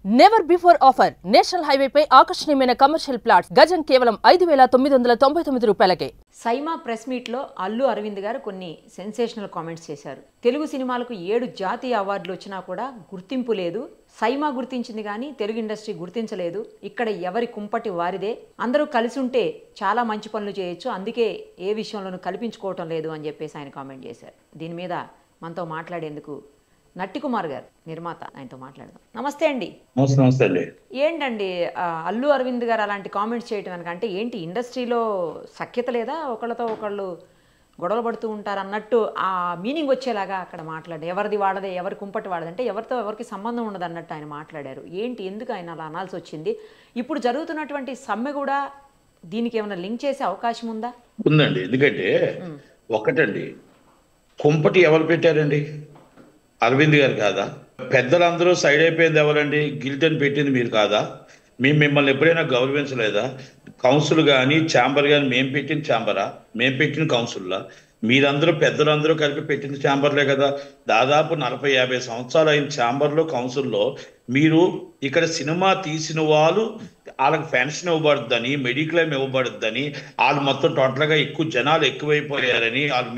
Never before offer national హైవేపై ఆకర్షణీయమైన commercial plots గజం కేవలం 5,999 రూపాయలకే. సైమా ప్రెస్ మీట్లో అల్లు అరవింద్ గారు కొన్ని సెన్సేషనల్ కామెంట్స్ చేశారు. తెలుగు సినిమాలకు 7 జాతీయ అవార్డులు వచ్చినా కూడా గుర్తింపు లేదు. సైమా గుర్తించింది కానీ తెలుగు ఇండస్ట్రీ గుర్తించలేదు. ఇక్కడ ఎవరి కుంపటి వారిదే. అందరూ కలిసి ఉంటే చాలా మంచి పనులు చేయొచ్చు, అందుకే ఏ విషయంలోనూ కల్పించుకోవటం లేదు అని చెప్పేసి ఆయన కామెంట్ చేశారు. దీని మీద మనతో మాట్లాడేందుకు నట్టి కుమార్ గారు, నిర్మాత, ఆయనతో మాట్లాడదాం. నమస్తే అండి. నమస్తే అండి. ఏంటండి అల్లు అరవింద్ గారు అలాంటి కామెంట్స్ చేయటం వెనకంటే ఏంటి, ఇండస్ట్రీలో సఖ్యత లేదా, ఒకళ్ళతో ఒకళ్ళు గొడవలు పడుతూ ఉంటారు అన్నట్టు ఆ మీనింగ్ వచ్చేలాగా అక్కడ మాట్లాడారు. ఎవరిది వాడదే, ఎవరి కుంపటి వాడదే, అంటే ఎవరితో ఎవరికి సంబంధం ఉండదు అన్నట్టు ఆయన మాట్లాడారు. ఏంటి, ఎందుకు ఆయన అలా అనాల్సి వచ్చింది? ఇప్పుడు జరుగుతున్నటువంటి సమ్మె కూడా దీనికి ఏమైనా లింక్ చేసే అవకాశం ఉందా? ఉందండి. ఎందుకంటే ఒకటండి, కుంపటి ఎవరు పెట్టారండి? అరవింద్ గారు కాదా? పెద్దలందరూ సైడ్ అయిపోయింది ఎవరండి? గిల్టన్ పెట్టింది మీరు కాదా? మేము మిమ్మల్ని ఎప్పుడైనా గౌరవించలేదా? కౌన్సిల్ కానీ ఛాంబర్ కానీ మేము పెట్టిన ఛాంబరా? మేము పెట్టిన కౌన్సిల్లా? మీరందరూ పెద్దలందరూ కలిపి పెట్టిన ఛాంబర్లే కదా. దాదాపు 40-50 సంవత్సరాలు అయిన ఛాంబర్లో, కౌన్సిల్లో మీరు ఇక్కడ సినిమా తీసిన వాళ్ళు వాళ్ళకి పెన్షన్ ఇవ్వబడుద్దని, మెడిక్లెయిమ్ ఇవ్వబడుద్దని, వాళ్ళు మొత్తం టోటల్గా ఎక్కువ జనాలు ఎక్కువైపోయారని, వాళ్ళు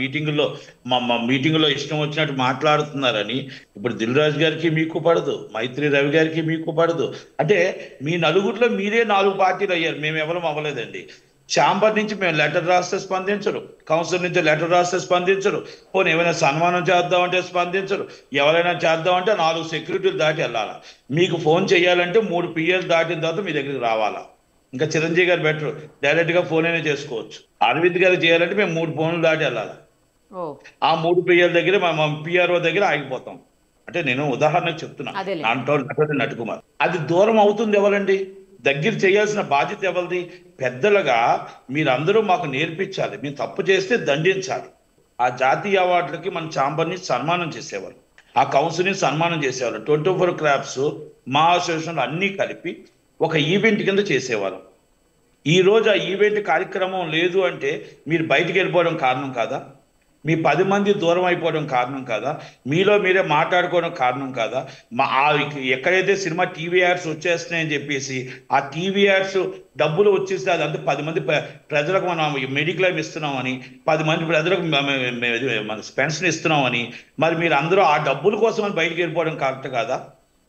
మీటింగ్లో ఇష్టం వచ్చినట్టు మాట్లాడుతున్నారని. ఇప్పుడు దిల్ రాజు గారికి మీకు పడదు, మైత్రి రవి గారికి మీకు పడదు. అంటే మీ నలుగురిలో మీరే 4 పార్టీలు అయ్యారు, మేము ఎవరం అవ్వలేదండి. ఛాంబర్ నుంచి మేము లెటర్ రాస్తే స్పందించరు, కౌన్సిల్ నుంచి లెటర్ రాస్తే స్పందించరు, పోనీ ఏమైనా సన్మానం చేద్దామంటే స్పందించరు, ఎవరైనా చేద్దామంటే 4 సెక్యూరిటీలు దాటి వెళ్ళాలా. మీకు ఫోన్ చేయాలంటే 3 పిఎల్ దాటిన తర్వాత మీ దగ్గరికి రావాలా. ఇంకా చిరంజీవి గారు బెటర్, డైరెక్ట్గా ఫోన్ అయినా చేసుకోవచ్చు. అరవింద్ గారు చేయాలంటే మేము 3 ఫోన్లు దాటి వెళ్ళాలి. ఆ 3 పిఎల్ దగ్గర మా పిఆర్ఓ దగ్గర ఆగిపోతాం. అంటే నేను ఉదాహరణకు చెప్తున్నా, నటుకుమార్. అది దూరం అవుతుంది ఎవరండి? దగ్గర చేయాల్సిన బాధ్యత ఎవరిది? పెద్దలుగా మీరందరూ మాకు నేర్పించాలి, మేము తప్పు చేస్తే దండించాలి. ఆ జాతీయ అవార్డులకి మన ఛాంబర్ని సన్మానం చేసేవారు, ఆ కౌన్సిల్ని సన్మానం చేసేవారు. 24 క్రాఫ్ట్స్, మా అసోసియేషన్లు అన్నీ కలిపి ఒక ఈవెంట్ కింద చేసేవారు. ఈరోజు ఆ ఈవెంట్ కార్యక్రమం లేదు అంటే మీరు బయటికి వెళ్ళిపోవడం కారణం కాదా? మీ 10 మంది దూరం అయిపోవడం కారణం కాదా? మీలో మీరే మాట్లాడుకోవడం కారణం కాదా? ఎక్కడైతే సినిమా టీవీ యాడ్స్ వచ్చేస్తున్నాయని చెప్పేసి ఆ టీవీ యాడ్స్ డబ్బులు వచ్చేస్తే అదంతా 10 మంది ప్రజలకు మనం మెడిక్లెయిమ్ ఇస్తున్నామని, 10 మంది ప్రజలకు మన పెన్షన్ ఇస్తున్నామని, మరి మీరు అందరూ ఆ డబ్బుల కోసం బయటికి వెళ్ళిపోవడం కరెక్ట్ కాదా?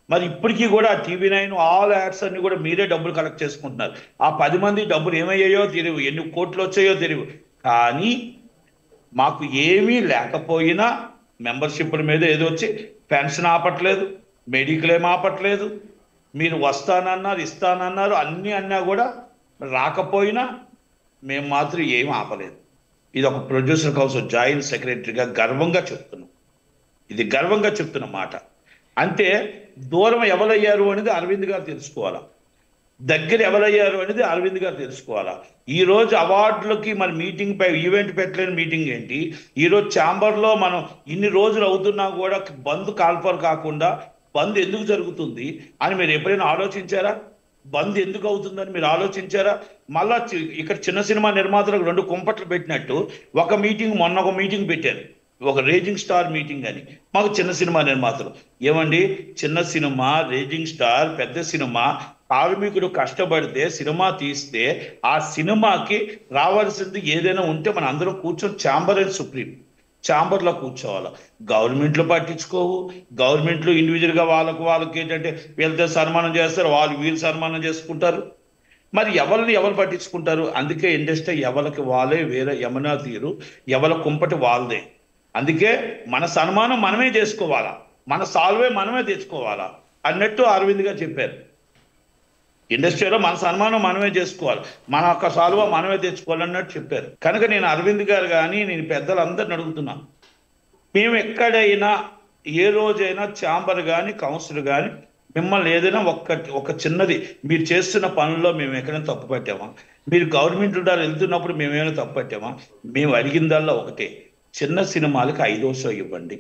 మరి ఇప్పటికీ కూడా TV9 ఆల్ యాడ్స్ అన్ని కూడా మీరే డబ్బులు కలెక్ట్ చేసుకుంటున్నారు. ఆ 10 మంది డబ్బులు ఏమయ్యాయో తెలియదు, ఎన్ని కోట్లు వచ్చాయో తెలియదు. కానీ మాకు ఏమీ లేకపోయినా మెంబర్షిప్ల మీద ఏదో వచ్చి పెన్షన్ ఆపట్లేదు, మెడిక్లెయిమ్ ఆపట్లేదు, మీరు వస్తానన్నారు, ఇస్తానన్నారు, అన్నీ అన్నా కూడా రాకపోయినా మేము మాత్రం ఏమి ఆపలేదు. ఇది ఒక ప్రొడ్యూసర్ కౌన్సిల్ జాయింట్ సెక్రటరీగా గర్వంగా చెప్తున్నాం. ఇది గర్వంగా చెప్తున్న మాట. అంతే. దూరం ఎవరయ్యారు అనేది అరవింద్ గారు తెలుసుకోవాలా, దగ్గర ఎవరయ్యారు అనేది అరవింద్ గారు తెలుసుకోవాలా. ఈరోజు అవార్డులకి మన మీటింగ్ పై ఈవెంట్ పెట్టలేని మీటింగ్ ఏంటి? ఈరోజు ఛాంబర్లో మనం ఇన్ని రోజులు అవుతున్నా కూడా బంద్ కాల్ఫర్ కాకుండా బంద్ ఎందుకు జరుగుతుంది అని మీరు ఎప్పుడైనా ఆలోచించారా? బంద్ ఎందుకు అవుతుందని మీరు ఆలోచించారా? మళ్ళా ఇక్కడ చిన్న సినిమా నిర్మాతలకు 2 కుంపట్లు పెట్టినట్టు మొన్న ఒక మీటింగ్ పెట్టారు, ఒక రేజింగ్ స్టార్ మీటింగ్ అని. మాకు చిన్న సినిమా నిర్మాతలు ఏమండి, చిన్న సినిమా, రేజింగ్ స్టార్, పెద్ద సినిమా, కార్మికుడు కష్టపడితే సినిమా తీస్తే ఆ సినిమాకి రావాల్సింది ఏదైనా ఉంటే మన అందరం కూర్చొని ఛాంబర్ అండ్ సుప్రీం ఛాంబర్లో కూర్చోవాలి. గవర్నమెంట్లు పట్టించుకోవు. గవర్నమెంట్లు ఇండివిజువల్గా వాళ్ళకి ఏంటంటే వీళ్ళతో సన్మానం చేస్తారు, వీళ్ళు సన్మానం చేసుకుంటారు. మరి ఎవరు పట్టించుకుంటారు? అందుకే ఇండస్ట్రీ ఎవరికి వాళ్ళే వేరే యమునా తీరు, ఎవరి కుంపటి వాళ్ళదే. అందుకే మన సన్మానం మనమే చేసుకోవాలా, మన సాల్వే మనమే తెచ్చుకోవాలా అన్నట్టు అరవింద్ గారు చెప్పారు. ఇండస్ట్రీలో మన సన్మానం మనమే చేసుకోవాలి, మన యొక్క సాల్వ మనమే తెచ్చుకోవాలన్నట్టు చెప్పారు. కనుక నేను అరవింద్ గారు కానీ నేను పెద్దలందరిని అడుగుతున్నాను, మేము ఎక్కడైనా ఏ రోజైనా ఛాంబర్ కానీ కౌన్సిల్ కానీ మిమ్మల్ని ఏదైనా ఒక చిన్నది మీరు చేస్తున్న పనుల్లో మేము ఎక్కడైనా తప్పు పట్టామా? మీరు గవర్నమెంట్ ద్వారా వెళ్తున్నప్పుడు మేమేమైనా తప్పు పట్టామా? మేము అడిగిందల్లా ఒకటే, చిన్న సినిమాలకి 5వ షో ఇవ్వండి.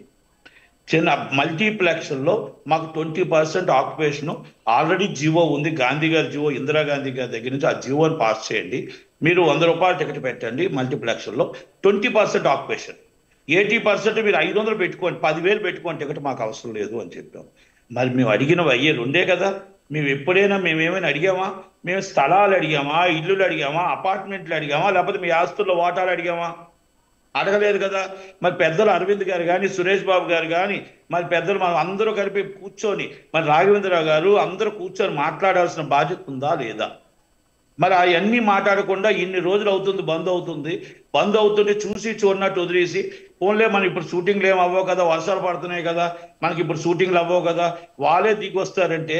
చిన్న మల్టీప్లెక్స్లో మాకు 20% ఆక్యుపేషన్ ఆల్రెడీ జీవో ఉంది, గాంధీ గారి జీవో, ఇందిరాగాంధీ గారి దగ్గర నుంచి ఆ జీవోని పాస్ చేయండి. మీరు 100 రూపాయలు టికెట్ పెట్టండి, మల్టీప్లెక్స్లో 20% ఆక్యుపేషన్, 80% మీరు 500 పెట్టుకోండి, 10,000 పెట్టుకోండి, టికెట్ మాకు అవసరం లేదు అని చెప్పాం. మరి మేము అడిగినవి అయ్యే 2 కదా. మేము ఎప్పుడైనా మేమేమైనా అడిగామా? మేము స్థలాలు అడిగామా, ఇల్లులు అడిగామా, అపార్ట్మెంట్లు అడిగామా, లేకపోతే మీ ఆస్తుల్లో వాటాలు అడిగామా? అడగలేదు కదా. మరి పెద్దలు అరవింద్ గారు కానీ, సురేష్ బాబు గారు కానీ, మరి పెద్దలు మనం అందరూ కలిపి కూర్చొని, మరి రాఘవేంద్రరావు గారు అందరూ కూర్చొని మాట్లాడాల్సిన బాధ్యత ఉందా లేదా? మరి అవన్నీ మాట్లాడకుండా ఇన్ని రోజులు అవుతుంది, బంద్ అవుతుంటే చూసి చూడనట్టు వదిలేసి, ఫోన్లే మనం ఇప్పుడు షూటింగ్లు ఏం అవ్వవు కదా, వర్షాలు పడుతున్నాయి కదా, మనకి ఇప్పుడు షూటింగ్లు అవ్వవు కదా, వాళ్ళే దిగి వస్తారంటే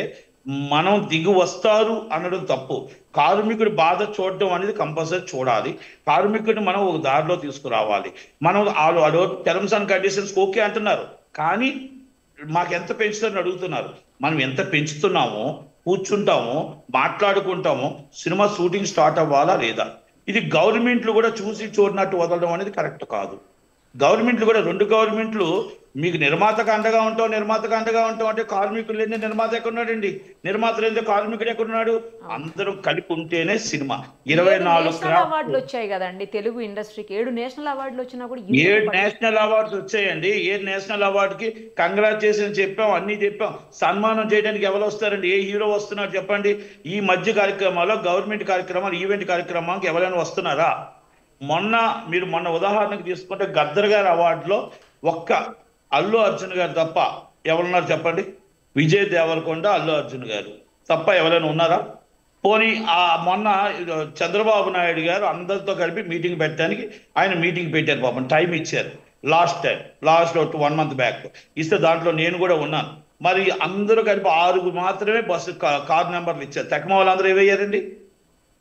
మనం దిగి వస్తారు అనడం తప్పు. కార్మికుడి బాధ చూడడం అనేది కంపల్సరీ చూడాలి. కార్మికుడిని మనం ఒక దారిలో తీసుకురావాలి. మనం వాళ్ళు టర్మ్స్ అండ్ కండిషన్స్ ఓకే అంటున్నారు, కానీ మాకెంత పెంచుతారని అడుగుతున్నారు. మనం ఎంత పెంచుతున్నామో కూర్చుంటామో మాట్లాడుకుంటామో, సినిమా షూటింగ్ స్టార్ట్ అవ్వాలా లేదా? ఇది గవర్నమెంట్లు కూడా చూసి చూడనట్టు వదలడం అనేది కరెక్ట్ కాదు. గవర్నమెంట్లు కూడా, రెండు గవర్నమెంట్లు మీకు నిర్మాతకు అండగా ఉంటాం అంటే కార్మికులు లేని నిర్మాత ఎక్కడున్నాడండి? నిర్మాత లేని కార్మికుడు ఎక్కడున్నాడు? అందరూ కలిపి ఉంటేనే సినిమా. 24 అవార్డులు వచ్చాయి కదండి తెలుగు ఇండస్ట్రీకి. 7 నేషనల్ అవార్డులు వచ్చినా కూడా 7 నేషనల్ అవార్డ్స్ వచ్చాయండి. 7 నేషనల్ అవార్డుకి కంగ్రాచులేషన్ చెప్పాం, అన్ని చెప్పాం. సన్మానం చేయడానికి ఎవరు వస్తారండి? ఏ హీరో వస్తున్నారు చెప్పండి? ఈ మధ్య కార్యక్రమాల్లో, గవర్నమెంట్ కార్యక్రమాలు, ఈవెంట్ కార్యక్రమానికి ఎవరైనా వస్తున్నారా? మొన్న ఉదాహరణకు తీసుకుంటే గద్దర్ గారి అవార్డులో ఒక్క అల్లు అర్జున్ గారు తప్ప ఎవరున్నారు చెప్పండి? విజయ్ దేవరకొండ, అల్లు అర్జున్ గారు తప్ప ఎవరైనా ఉన్నారా? పోనీ మొన్న చంద్రబాబు నాయుడు గారు అందరితో కలిపి మీటింగ్ పెట్టడానికి ఆయన మీటింగ్ పెట్టారు, పాపం టైం ఇచ్చారు. లాస్ట్ 1 month బ్యాక్ ఇస్తే దాంట్లో నేను కూడా ఉన్నాను. మరి అందరూ కలిపి 6 మాత్రమే బస్సు కార్ నెంబర్లు ఇచ్చారు. తక్కువ వాళ్ళందరూ ఏవయ్యారండి?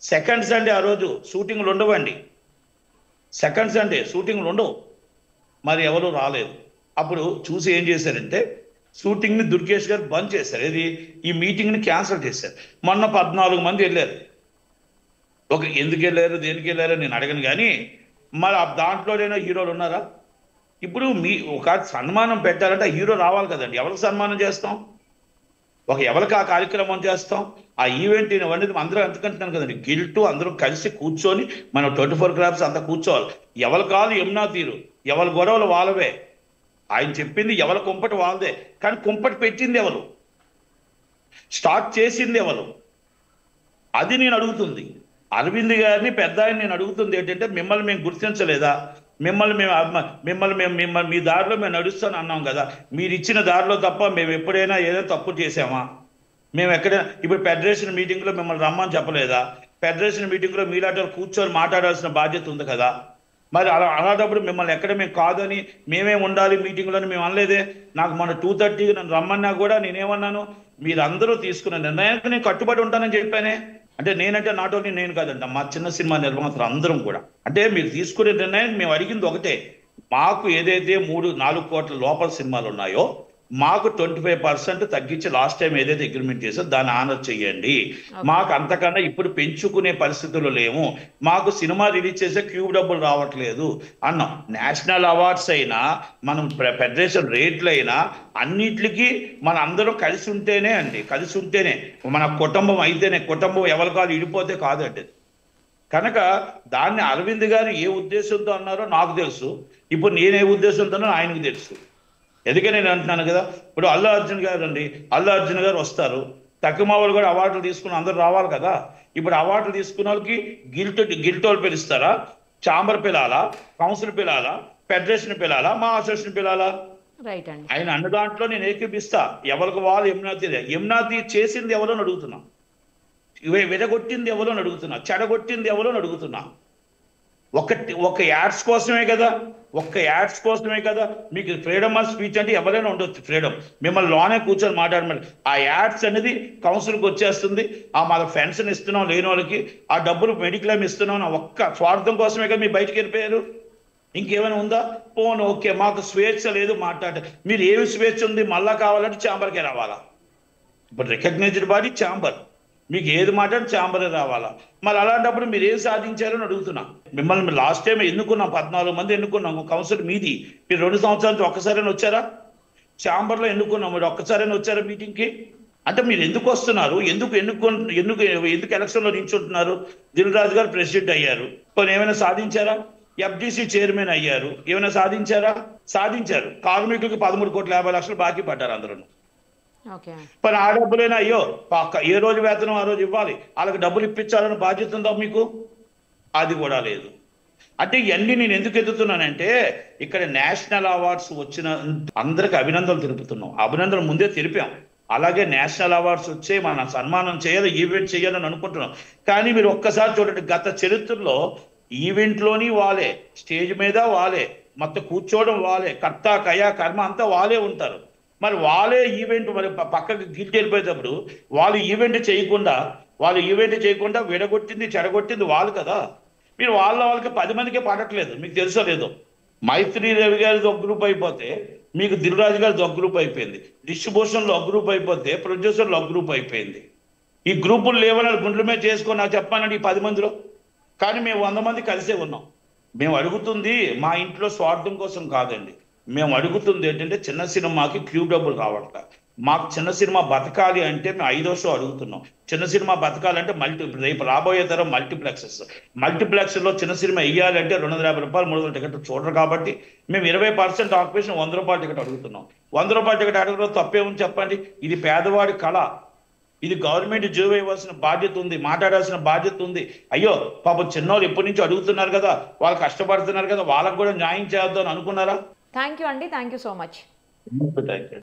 సెకండ్ సండే ఆ రోజు షూటింగ్లు ఉండవండి. సెకండ్ సండే షూటింగ్లు ఉండవు. మరి ఎవరు రాలేదు. అప్పుడు చూసి ఏం చేశారంటే షూటింగ్ని దుర్గేష్ గారు బంద్ చేశారు. ఈ మీటింగ్ని క్యాన్సిల్ చేశారు. మొన్న 14 మంది వెళ్ళారు. ఎందుకు వెళ్ళారు, దేనికి వెళ్ళారో నేను అడగను, కానీ మరి దాంట్లోనైనా హీరోలు ఉన్నారా? ఇప్పుడు ఒక సన్మానం పెట్టాలంటే హీరో రావాలి కదండి. ఎవరికి సన్మానం చేస్తాం? ఎవరికి ఆ కార్యక్రమం చేస్తాం? ఆ ఈవెంట్ అనేది అందరూ ఎందుకంటున్నాను కదండి, గిల్టు అందరూ కలిసి కూర్చొని మనం 24 క్రాఫ్ట్స్ అంతా కూర్చోవాలి. ఎవరి కాదు యమునా తీరు, ఎవరి గొడవలు వాళ్ళవే. ఆయన చెప్పింది ఎవరి కుంపటి వాళ్ళదే, కానీ కుంపటి పెట్టింది ఎవరు? స్టార్ట్ చేసింది ఎవరు? అది నేను అడుగుతుంది. అరవింద్ గారిని, పెద్ద ఆయన నేను అడుగుతుంది ఏంటంటే, మిమ్మల్ని మేము గుర్తించలేదా? మిమ్మల్ని మీ దారిలో మేము నడుస్తాను అన్నాం కదా. మీరు ఇచ్చిన దారిలో తప్ప మేము ఎప్పుడైనా ఏదైనా తప్పు చేసామా? మేము ఎక్కడైనా ఇప్పుడు ఫెడరేషన్ మీటింగ్లో మిమ్మల్ని రమ్మని చెప్పలేదా? ఫెడరేషన్ మీటింగ్లో మీలాంటి కూర్చొని మాట్లాడాల్సిన బాధ్యత ఉంది కదా. మరి అలాంటప్పుడు మిమ్మల్ని ఎక్కడ మేము కాదని, మేమే ఉండాలి మీటింగ్లో మేము అనలేదే. నాకు మన 2:30కి నన్ను రమ్మన్నా కూడా నేనేమన్నాను, మీరందరూ తీసుకున్న నిర్ణయానికి నేను కట్టుబడి ఉంటానని చెప్పానే. అంటే నేనంటే నాట్ ఓన్లీ నేను కాదంట, మా చిన్న సినిమా నిర్మాతలు అందరం కూడా. అంటే మీరు తీసుకునే నిర్ణయం మేము అడిగింది ఒకటే, మాకు ఏదైతే 3-4 కోట్ల లోపల సినిమాలు ఉన్నాయో మాకు 25% తగ్గించి లాస్ట్ టైం ఏదైతే అగ్రిమెంట్ చేసారో దాన్ని ఆనర్ చేయండి. మాకు అంతకన్నా ఇప్పుడు పెంచుకునే పరిస్థితులు లేవు. మాకు సినిమా రిలీజ్ చేసే క్యూబ్ డబ్బులు రావట్లేదు అన్నాం. నేషనల్ అవార్డ్స్ అయినా, మనం ఫెడరేషన్ రేట్లు అయినా, అన్నిటికీ మన అందరం కలిసి ఉంటేనే అండి, కలిసి ఉంటేనే మన కుటుంబం అయితేనే. కుటుంబం ఎవరి కాదు ఇడిపోతే కాదండి. కనుక దాన్ని అరవింద్ గారు ఏ ఉద్దేశంతో అన్నారో నాకు తెలుసు, ఇప్పుడు నేనే ఉద్దేశంతో ఆయనకు తెలుసు. ఎందుకని నేను అంటున్నాను కదా, ఇప్పుడు అల్లు అర్జున్ గారు అండి, అల్లు అర్జున్ గారు వస్తారు, తక్కువ వాళ్ళు కూడా అవార్డులు తీసుకుని అందరూ రావాలి కదా. ఇప్పుడు అవార్డులు తీసుకున్న వాళ్ళకి గిల్టోలు పిలుస్తారా, ఛాంబర్ పిలాలా, కౌన్సిల్ పిలాలా, ఫెడరేషన్ పిలాలా, మా అసోసియేషన్ పిలాలా? రైట్ అండి. ఆయన అన్న దాంట్లో నేను ఏకీపిస్తా. ఎవరికి వాళ్ళు యమునా తీర్ చేసింది ఎవరో అడుగుతున్నా, విడగొట్టింది ఎవరో అడుగుతున్నా, చెడగొట్టింది ఎవరో అడుగుతున్నా. ఒక యాడ్స్ కోసమే కదా. మీకు ఫ్రీడమ్ ఆఫ్ స్పీచ్ అంటే ఎవరైనా ఉండొచ్చు, ఫ్రీడమ్. మిమ్మల్ని లోనే కూర్చొని మాట్లాడమని ఆ యాడ్స్ అనేది కౌన్సిల్కి వచ్చేస్తుంది. మన పెన్షన్ ఇస్తున్నాం లేని వాళ్ళకి, ఆ డబ్బులు మెడిక్లెయిమ్ ఇస్తున్నాం, ఒక్క స్వార్థం కోసమే కదా మీరు బయటకు వెళ్ళిపోయారు. ఇంకేమైనా ఉందా? పోను ఓకే, మాకు స్వేచ్ఛ లేదు మాట్లాడే. మీరు ఏమి స్వేచ్ఛ ఉంది? మళ్ళా కావాలంటే ఛాంబర్కే రావాలా? ఇప్పుడు రికగ్నైజ్డ్ బాడీ ఛాంబర్, మీకు ఏది మాట్లాడి ఛాంబరే రావాలా? మరి అలాంటప్పుడు మీరు ఏం సాధించారని అడుగుతున్నా. మిమ్మల్ని లాస్ట్ టైం ఎన్నుకున్నాం, 14 మంది ఎన్నుకున్నాము. కౌన్సిల్ మీది. మీరు 2 సంవత్సరాల ఒక్కసారైనా వచ్చారా? ఛాంబర్లో ఎన్నుకున్నాం, మీరు ఒక్కసారైనా వచ్చారా మీటింగ్కి? అంటే మీరు ఎందుకు వస్తున్నారు? ఎందుకు ఎలక్షన్లో నిల్చుంటున్నారు? దిల్ రాజు గారు ప్రెసిడెంట్ అయ్యారు, కొన్ని ఏమైనా సాధించారా? FDC చైర్మన్ అయ్యారు, ఏమైనా సాధించారా? సాధించారు. కార్మికులకు 13,50,00,000 బాకీ పడ్డారు అందరూ. ఓకే. మరి ఆ డబ్బులైనా అయ్యో ఏ రోజు వేతనం ఆ రోజు ఇవ్వాలి, వాళ్ళకి డబ్బులు ఇప్పించాలని బాధ్యత ఉందా మీకు? అది కూడా లేదు. అంటే ఇవన్నీ నేను ఎందుకు ఎత్తుతున్నానంటే ఇక్కడ నేషనల్ అవార్డ్స్ వచ్చిన అందరికి అభినందనలు తెలుపుతున్నాం. అభినందనలు ముందే తెలిపాం. అలాగే నేషనల్ అవార్డ్స్ వచ్చే మన సన్మానం చేయాలి, ఈవెంట్ చేయాలని అనుకుంటున్నాం. కానీ మీరు ఒక్కసారి చూడండి, గత చరిత్రలో ఈవెంట్లోని వాళ్ళే, స్టేజ్ మీద వాళ్ళే, మొత్తం కూర్చోవడం వాళ్ళే, కర్త కయా కర్మ అంతా వాళ్ళే ఉంటారు. మరి వాళ్ళే ఈవెంట్ మరి పక్కకి గిల్ట్ వెళ్ళిపోయేటప్పుడు వాళ్ళు ఈవెంట్ చేయకుండా విడగొట్టింది చెడగొట్టింది వాళ్ళు కదా. మీరు వాళ్ళకి 10 మందికే పడట్లేదు, మీకు తెలుసో లేదో. మైత్రి రవి గారిది ఒక గ్రూప్ అయిపోతే మీకు దిల్రాజు గారిది ఒక గ్రూప్ అయిపోయింది, డిస్ట్రిబ్యూషన్లో ఒక గ్రూప్ అయిపోతే ప్రొడ్యూసర్లో ఒక గ్రూప్ అయిపోయింది. ఈ గ్రూపులు లేవని గుండ్ల మీద చేసుకొని నాకు చెప్పానండి ఈ 10 మందిలో. కానీ మేము 100 మంది కలిసే ఉన్నాం. మేము అడుగుతుంది మా ఇంట్లో స్వార్థం కోసం కాదండి. మేము అడుగుతుంది ఏంటంటే చిన్న సినిమాకి క్యూ డబ్బులు రావట్ల. మాకు చిన్న సినిమా బతకాలి అంటే మేము 5వ షో అడుగుతున్నాం. చిన్న సినిమా బతకాలంటే రేపు రాబోయే తరం మల్టీప్లెక్స్లో చిన్న సినిమా వేయాలి అంటే 250 రూపాయలు 300 టికెట్ చూడరు. కాబట్టి మేము 20% ఆక్యుపేషన్ 100 రూపాయల టికెట్ అడుగుతున్నాం. 100 రూపాయల టికెట్ అడగడం తప్పేమని చెప్పండి? ఇది పేదవాడి కళ. ఇది గవర్నమెంట్ జీవో ఇవ్వాల్సిన బాధ్యత ఉంది, మాట్లాడాల్సిన బాధ్యత ఉంది. అయ్యో పాపం చిన్నోళ్ళు ఎప్పటి నుంచో అడుగుతున్నారు కదా, వాళ్ళు కష్టపడుతున్నారు కదా, వాళ్ళకు కూడా న్యాయం చేద్దాం అని అనుకున్నారా? థ్యాంక్ యూ అండి, thank you so much. Thank you.